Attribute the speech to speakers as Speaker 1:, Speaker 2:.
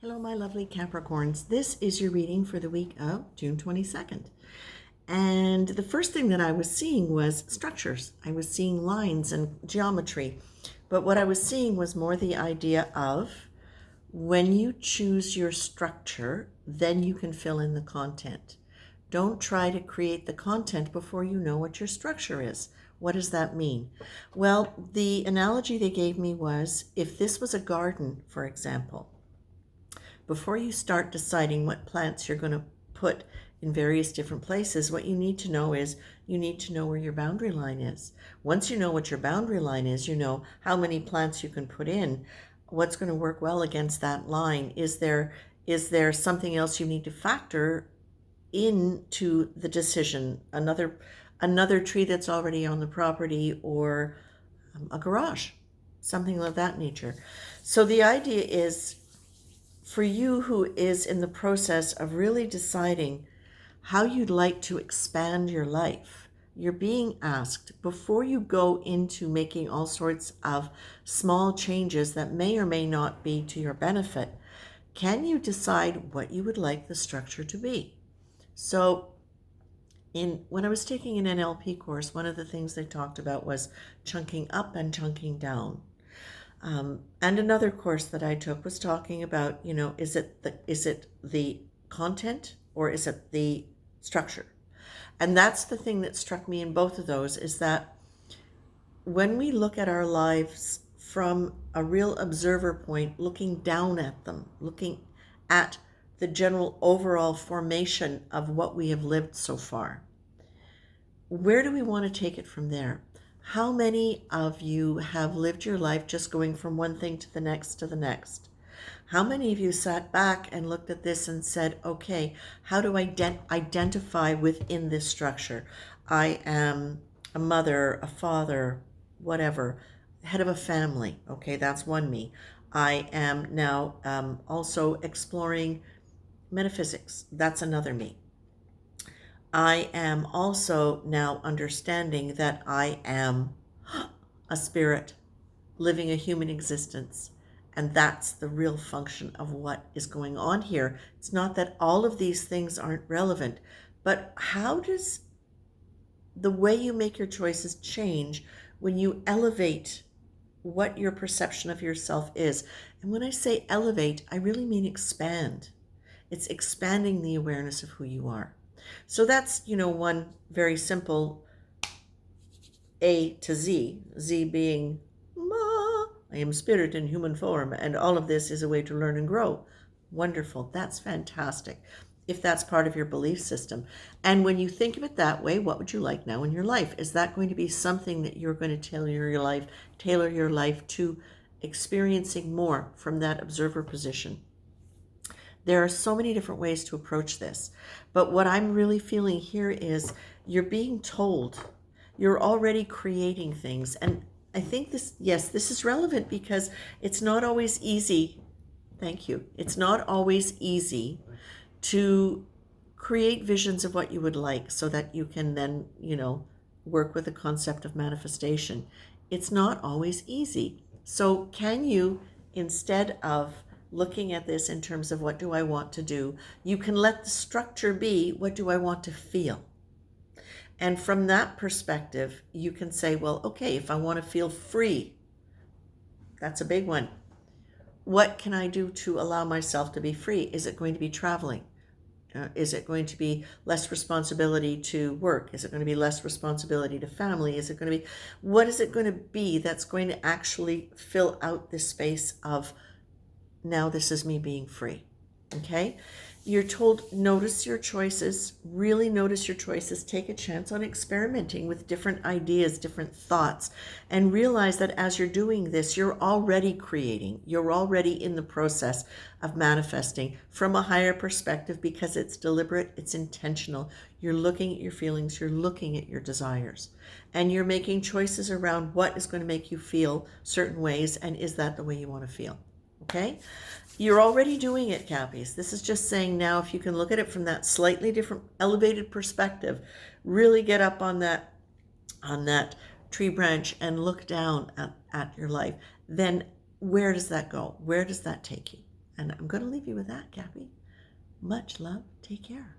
Speaker 1: Hello, my lovely Capricorns. This is your reading for the week of June 22nd. And the first thing that I was seeing was structures. I was seeing lines and geometry. But what I was seeing was more the idea of when you choose your structure, then you can fill in the content. Don't try to create the content before you know what your structure is. What does that mean? Well, the analogy they gave me was if this was a garden, for example, before you start deciding what plants you're going to put in various different places, what you need to know is you need to know where your boundary line is. Once you know what your boundary line is, you know how many plants you can put in, what's going to work well against that line. Is there something else you need to factor into the decision? Another tree that's already on the property, or a garage, something of that nature. So the idea is, for you who is in the process of really deciding how you'd like to expand your life, you're being asked, before you go into making all sorts of small changes that may or may not be to your benefit, can you decide what you would like the structure to be? So when I was taking an NLP course, one of the things they talked about was chunking up and chunking down. And another course that I took was talking about, is it the content or is it the structure? And that's the thing that struck me in both of those, is that when we look at our lives from a real observer point, looking down at them, looking at the general overall formation of what we have lived so far, where do we want to take it from there? How many of you have lived your life just going from one thing to the next to the next? How many of you sat back and looked at this and said, okay, how do I identify within this structure? I am a mother, a father, whatever, head of a family. Okay, that's one me. I am now also exploring metaphysics. That's another me. I am also now understanding that I am a spirit living a human existence. And that's the real function of what is going on here. It's not that all of these things aren't relevant, but how does the way you make your choices change when you elevate what your perception of yourself is? And when I say elevate, I really mean expand. It's expanding the awareness of who you are. So that's, one very simple A to Z, Z being I am spirit in human form, and all of this is a way to learn and grow. Wonderful. That's fantastic, if that's part of your belief system. And when you think of it that way, what would you like now in your life? Is that going to be something that you're going to tailor your life to experiencing more from that observer position? There are so many different ways to approach this. But what I'm really feeling here is you're being told, you're already creating things. And I think this is relevant because it's not always easy. Thank you. It's not always easy to create visions of what you would like so that you can then, work with the concept of manifestation. It's not always easy. So can you, instead of looking at this in terms of what do I want to do, you can let the structure be, what do I want to feel? And from that perspective, you can say, well, okay, if I want to feel free, that's a big one. What can I do to allow myself to be free? Is it going to be traveling? Is it going to be less responsibility to work? Is it going to be less responsibility to family? What is it going to be that's going to actually fill out this space of, now this is me being free? Okay? You're told, notice your choices, really notice your choices, take a chance on experimenting with different ideas, different thoughts, and realize that as you're doing this, you're already creating, you're already in the process of manifesting from a higher perspective, because it's deliberate, it's intentional. You're looking at your feelings, you're looking at your desires, and you're making choices around what is going to make you feel certain ways, and is that the way you want to feel? Okay? You're already doing it, Cappies. This is just saying, now if you can look at it from that slightly different elevated perspective, really get up on that tree branch and look down at your life, then where does that go? Where does that take you? And I'm going to leave you with that, Cappy. Much love. Take care.